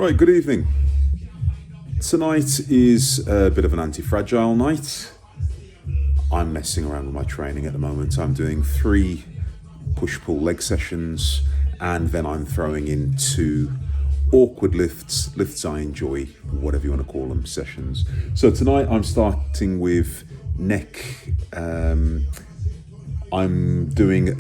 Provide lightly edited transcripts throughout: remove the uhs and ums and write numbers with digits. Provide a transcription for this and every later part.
Right, good evening. Tonight is a bit of an anti-fragile night. I'm messing around with my training at the moment. I'm doing 3 push-pull leg sessions, and then I'm throwing in 2 awkward lifts I enjoy, whatever you want to call them, sessions. So tonight I'm starting with neck. I'm doing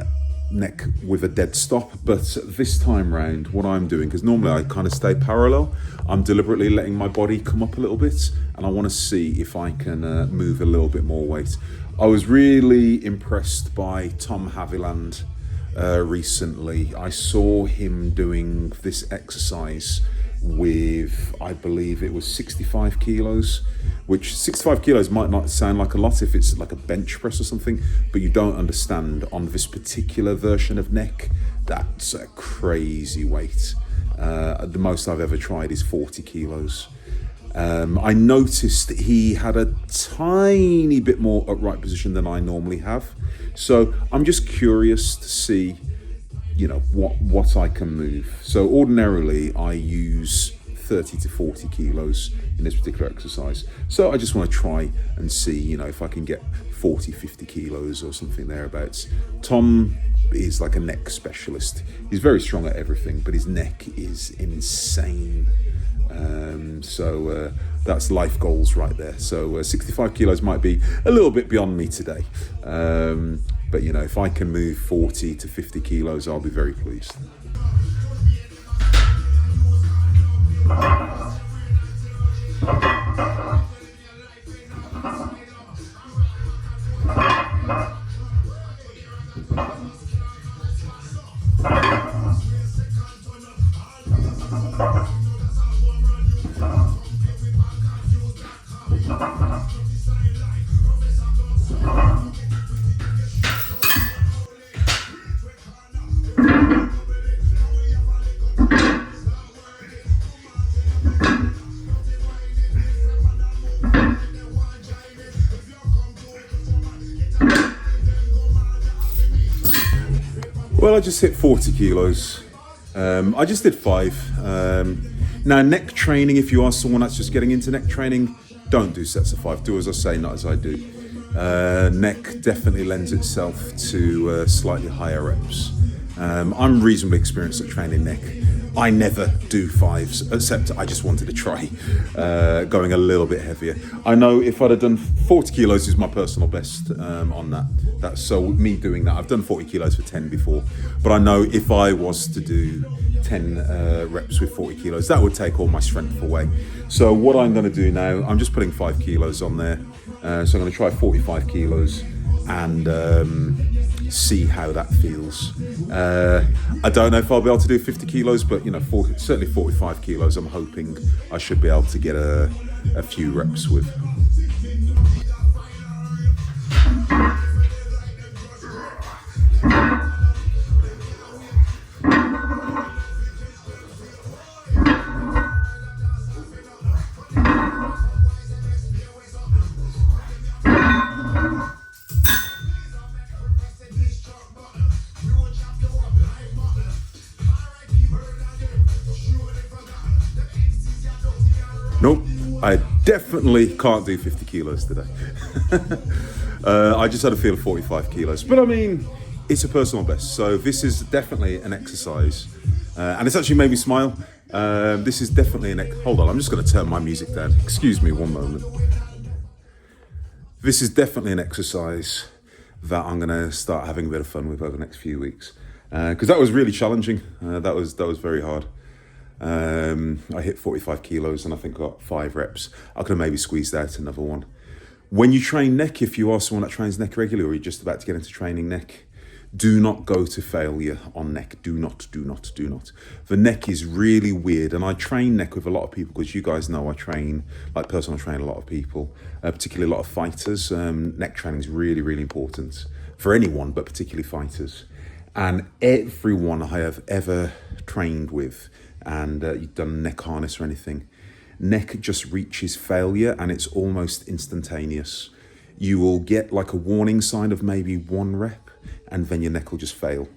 neck with a dead stop, but this time round what I'm doing, because normally I kind of stay parallel, I'm deliberately letting my body come up a little bit, and I want to see if I can move a little bit more weight. I was really impressed by Tom Haviland recently. I saw him doing this exercise with, I believe it was 65 kilos, which 65 kilos might not sound like a lot if it's like a bench press or something, but you don't understand on this particular version of neck, that's a crazy weight. The most I've ever tried is 40 kilos. I noticed he had a tiny bit more upright position than I normally have. So I'm just curious to see, what I can move. So ordinarily I use 30 to 40 kilos in this particular exercise. So I just want to try and see, if I can get 40, 50 kilos or something thereabouts. Tom is like a neck specialist. He's very strong at everything, but his neck is insane. So that's life goals right there. So 65 kilos might be a little bit beyond me today. But if I can move 40 to 50 kilos, I'll be very pleased. Well, I just hit 40 kilos. I just did 5. Now, neck training, if you are someone that's just getting into neck training, don't do sets of 5. Do as I say, not as I do. Neck definitely lends itself to slightly higher reps. I'm reasonably experienced at training neck. I never do 5s, except I just wanted to try going a little bit heavier. I know if I'd have done 40 kilos is my personal best on that. That's so me doing that. I've done 40 kilos for 10 before, but I know if I was to do 10 reps with 40 kilos, that would take all my strength away. So what I'm going to do now, I'm just putting 5 kilos on there. So I'm going to try 45 kilos and see how that feels. I don't know if I'll be able to do 50 kilos, but certainly 45 kilos I'm hoping I should be able to get a few reps with. Nope, I definitely can't do 50 kilos today. I just had a feel of 45 kilos. But I mean, it's a personal best. So this is definitely an exercise. And it's actually made me smile. This is definitely hold on, I'm just going to turn my music down. Excuse me one moment. This is definitely an exercise that I'm going to start having a bit of fun with over the next few weeks. Because that was really challenging. That was very hard. I hit 45 kilos and I think I got 5 reps. I could have maybe squeezed out another one. When you train neck, if you are someone that trains neck regularly or you're just about to get into training neck, do not go to failure on neck. Do not. The neck is really weird, and I train neck with a lot of people because you guys know I train, personal train a lot of people, particularly a lot of fighters. Neck training is really, really important for anyone, but particularly fighters. And everyone I have ever trained with, and you've done neck harness or anything, neck just reaches failure and it's almost instantaneous. You will get like a warning sign of maybe 1 rep and then your neck will just fail.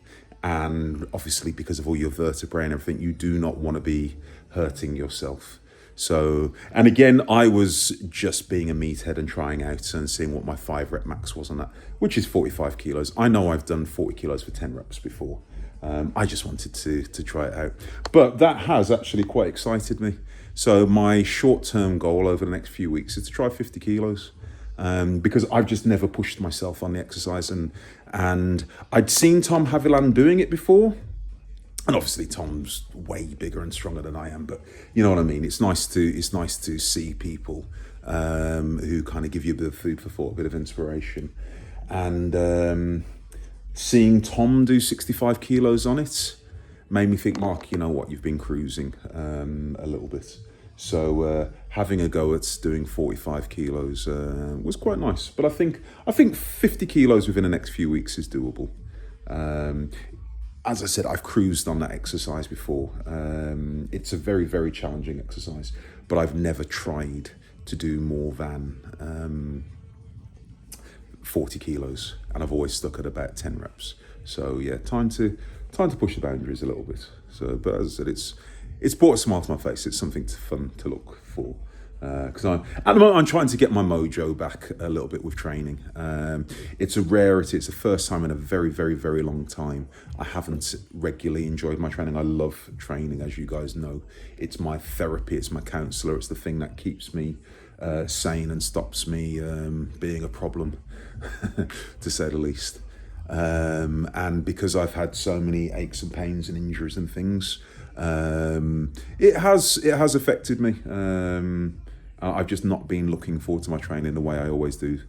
And obviously because of all your vertebrae and everything, you do not want to be hurting yourself. So, and again, I was just being a meathead and trying out and seeing what my 5 rep max was on that, which is 45 kilos. I know I've done 40 kilos for 10 reps before. I just wanted to try it out. But that has actually quite excited me. So my short-term goal over the next few weeks is to try 50 kilos. Because I've just never pushed myself on the exercise, and I'd seen Tom Haviland doing it before. And obviously Tom's way bigger and stronger than I am, but you know what I mean. It's nice to see people who kind of give you a bit of food for thought, a bit of inspiration, and seeing Tom do 65 kilos on it made me think, Mark, you know what, you've been cruising a little bit. So having a go at doing 45 kilos was quite nice. But I think 50 kilos within the next few weeks is doable. As I said, I've cruised on that exercise before. It's a very, very challenging exercise, but I've never tried to do more than 40 kilos, and I've always stuck at about 10 reps. So yeah, time to push the boundaries a little bit. So, but as I said, it's brought a smile to my face. It's something fun to look for. Because at the moment I'm trying to get my mojo back a little bit with training. It's a rarity. It's the first time in a very, very, very long time I haven't regularly enjoyed my training. I love training, as you guys know. It's my therapy. It's my counsellor. It's the thing that keeps me sane and stops me being a problem, to say the least. And because I've had so many aches and pains and injuries and things, it has affected me. I've just not been looking forward to my training the way I always do.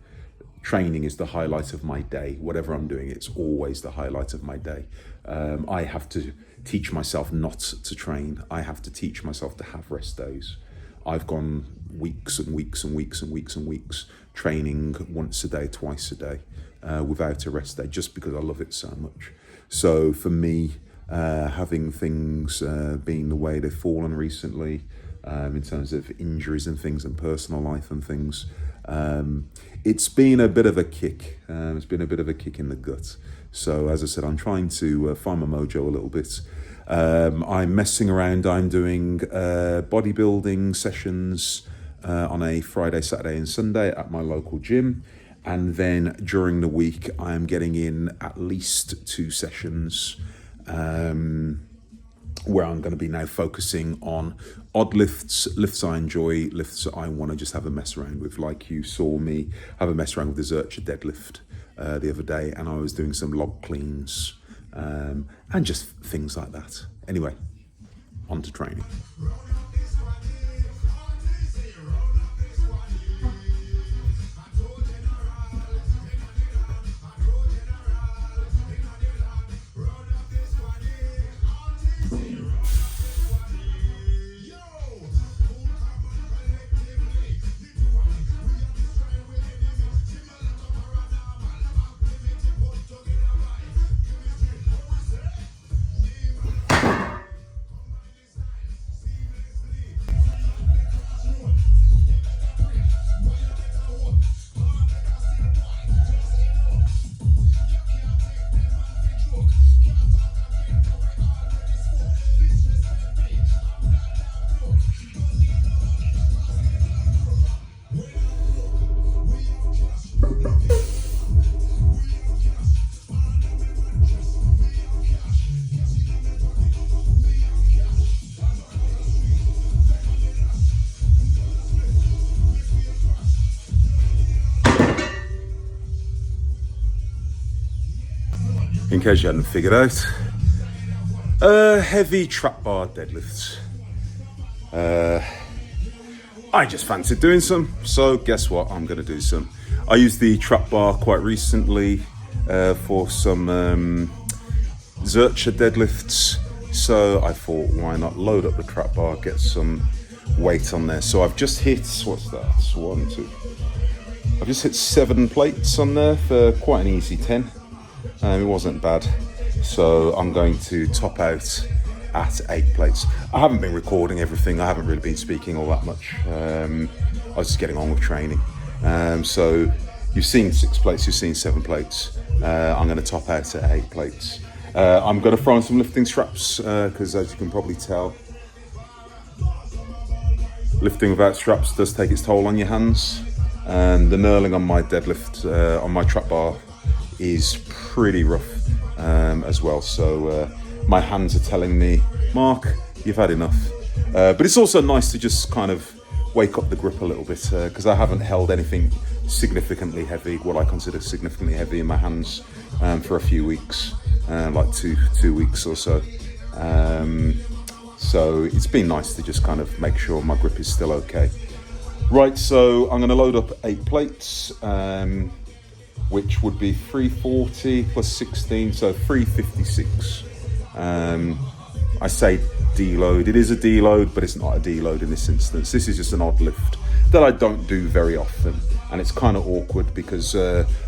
Training is the highlight of my day. Whatever I'm doing, it's always the highlight of my day. I have to teach myself not to train. I have to teach myself to have rest days. I've gone weeks and weeks and weeks and weeks and weeks training once a day, twice a day, without a rest day, just because I love it so much. So for me, having things being the way they've fallen recently, in terms of injuries and things and personal life and things, it's been a bit of a kick. It's been a bit of a kick in the gut. So as I said, I'm trying to find my mojo a little bit. I'm messing around. I'm doing bodybuilding sessions on a Friday, Saturday and Sunday at my local gym. And then during the week, I'm getting in at least 2 sessions where I'm going to be now focusing on odd lifts I enjoy, lifts that I want to just have a mess around with, like you saw me have a mess around with the Zercher deadlift the other day, and I was doing some log cleans and just things like that. Anyway, on to training. In case you hadn't figured out, heavy trap bar deadlifts. I just fancied doing some, so guess what? I'm going to do some. I used the trap bar quite recently for some Zercher deadlifts, so I thought, why not load up the trap bar, get some weight on there. So I've just hit, what's that? 1, 2. I've just hit 7 plates on there for quite an easy 10. It wasn't bad, so I'm going to top out at 8 plates. I haven't been recording everything. I haven't really been speaking all that much. I was just getting on with training. So you've seen 6 plates, you've seen 7 plates. I'm going to top out at 8 plates. I'm going to throw on some lifting straps because, as you can probably tell, lifting without straps does take its toll on your hands. And the knurling on my deadlift, on my trap bar, is pretty rough as well. So my hands are telling me, Mark, you've had enough. But it's also nice to just kind of wake up the grip a little bit, because I haven't held anything significantly heavy, what I consider significantly heavy, in my hands for a few weeks, like two weeks or so. So it's been nice to just kind of make sure my grip is still okay. Right, so I'm going to load up 8 plates, which would be 340 plus 16, so 356. I say deload. It is a deload, but it's not a deload in this instance. This is just an odd lift that I don't do very often, and it's kind of awkward because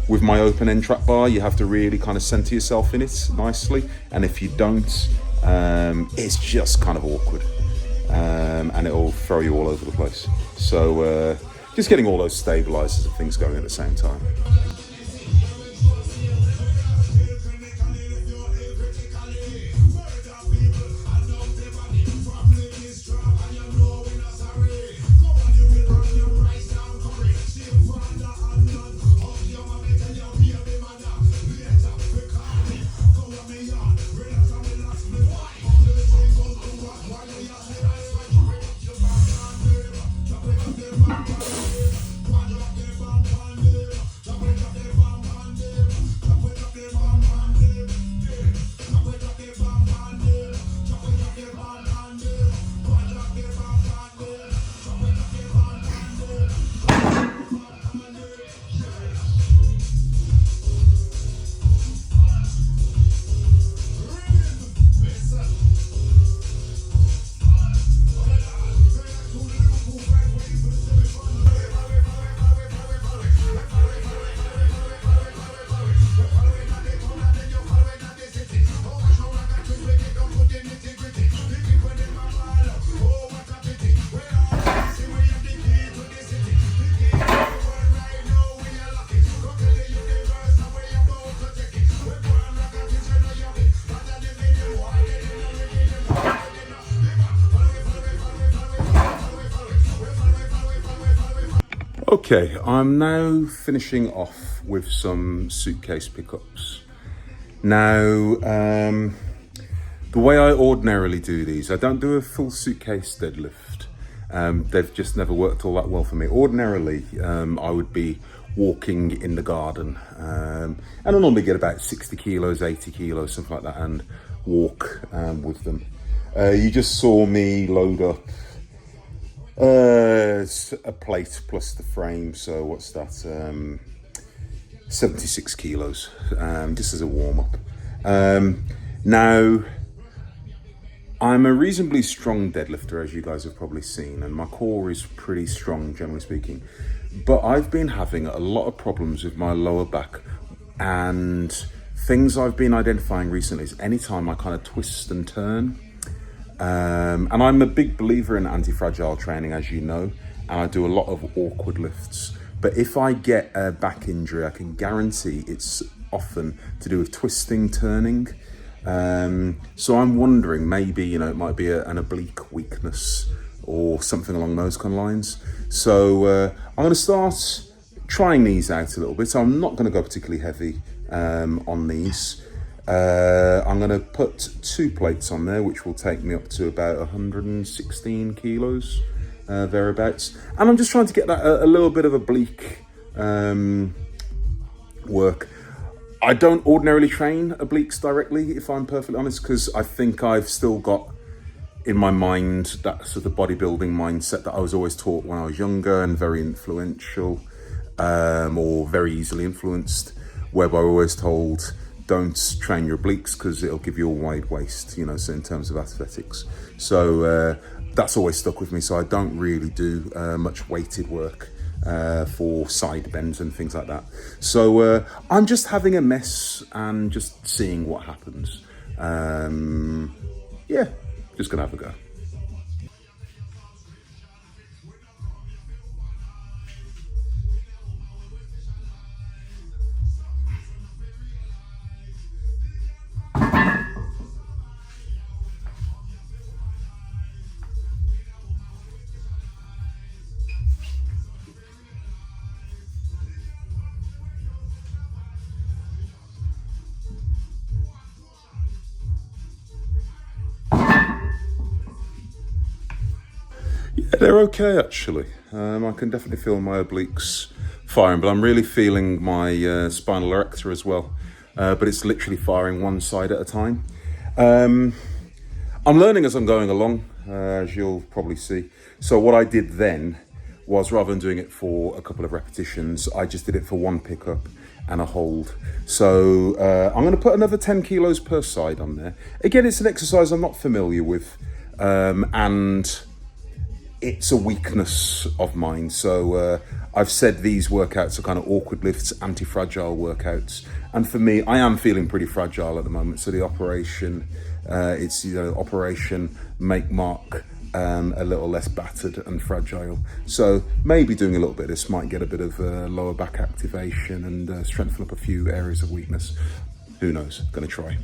with my open end trap bar, you have to really kind of center yourself in it nicely, and if you don't, it's just kind of awkward, and it'll throw you all over the place. So just getting all those stabilizers and things going at the same time. Okay, I'm now finishing off with some suitcase pickups. Now, the way I ordinarily do these, I don't do a full suitcase deadlift. They've just never worked all that well for me. Ordinarily, I would be walking in the garden, and I normally get about 60 kilos, 80 kilos, something like that, and walk with them. You just saw me load up a plate plus the frame, so what's that, 76 kilos, just as a warm-up. Now, I'm a reasonably strong deadlifter, as you guys have probably seen, and my core is pretty strong, generally speaking, but I've been having a lot of problems with my lower back, and things I've been identifying recently is anytime I kind of twist and turn. And I'm a big believer in anti-fragile training, as you know, and I do a lot of awkward lifts. But if I get a back injury, I can guarantee it's often to do with twisting, turning. So I'm wondering, maybe, it might be an oblique weakness or something along those kind of lines. So I'm going to start trying these out a little bit. So I'm not going to go particularly heavy on these. I'm going to put 2 plates on there, which will take me up to about 116 kilos, thereabouts. And I'm just trying to get that a little bit of oblique work. I don't ordinarily train obliques directly, if I'm perfectly honest, because I think I've still got in my mind that sort of bodybuilding mindset that I was always taught when I was younger and very influential, or very easily influenced, whereby I was always told, don't train your obliques because it'll give you a wide waist, so in terms of athletics. So that's always stuck with me. So I don't really do much weighted work for side bends and things like that. So I'm just having a mess and just seeing what happens. Yeah, just gonna have a go. They're okay actually. I can definitely feel my obliques firing, but I'm really feeling my spinal erector as well. But it's literally firing one side at a time. I'm learning as I'm going along, as you'll probably see. So what I did then was, rather than doing it for a couple of repetitions, I just did it for one pickup and a hold. So I'm going to put another 10 kilos per side on there. Again, it's an exercise I'm not familiar with, and it's a weakness of mine. So I've said these workouts are kind of awkward lifts, anti-fragile workouts. And for me, I am feeling pretty fragile at the moment. So the operation, it's, you know, operation make Mark a little less battered and fragile. So maybe doing a little bit of this might get a bit of lower back activation and strengthen up a few areas of weakness. Who knows? Gonna try.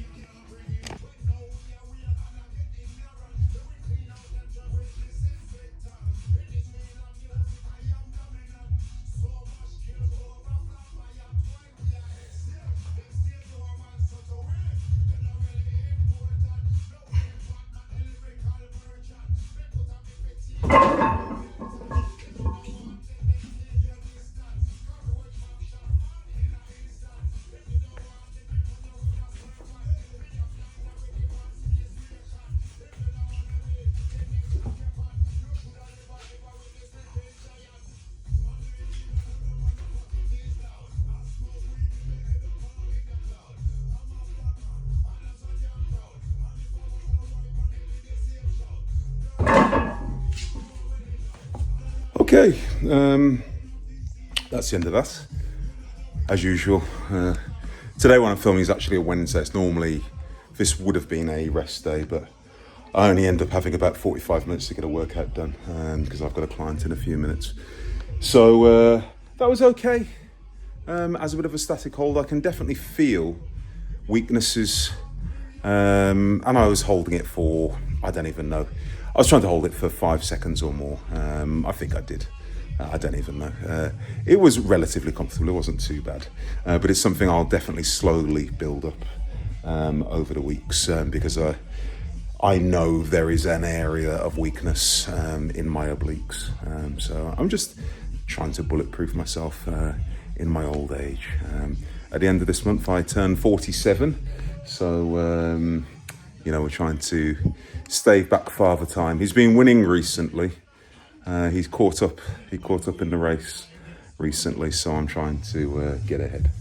Okay, that's the end of that. As usual, today when I'm filming is actually a Wednesday. It's normally, this would have been a rest day, but I only end up having about 45 minutes to get a workout done because I've got a client in a few minutes. So that was okay. As a bit of a static hold, I can definitely feel weaknesses, and I was holding it for, I don't even know. I was trying to hold it for 5 seconds or more. I think I did. I don't even know. It was relatively comfortable. It wasn't too bad. But it's something I'll definitely slowly build up over the weeks because I know there is an area of weakness in my obliques. So I'm just trying to bulletproof myself in my old age. At the end of this month, I turn 47. So, you know, we're trying to stave back Father Time. He's been winning recently. He's caught up. He caught up in the race recently, so I'm trying to get ahead.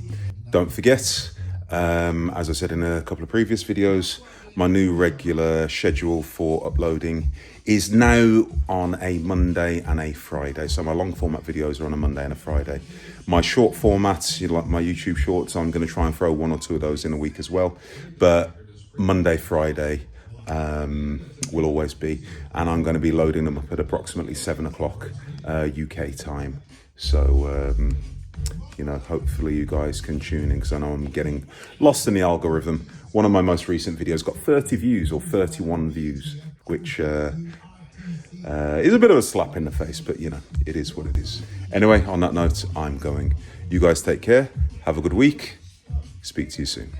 Don't forget, as I said in a couple of previous videos, my new regular schedule for uploading is now on a Monday and a Friday. So my long format videos are on a Monday and a Friday. My short formats, you know, like my YouTube shorts, I'm going to try and throw 1 or 2 of those in a week as well. But Monday, Friday will always be, and I'm going to be loading them up at approximately 7 o'clock UK time. So you know, hopefully you guys can tune in because I know I'm getting lost in the algorithm. One of my most recent videos got 30 views or 31 views, which is a bit of a slap in the face, but you know, it is what it is. Anyway, on that note, I'm going. You guys take care. Have a good week. Speak to you soon.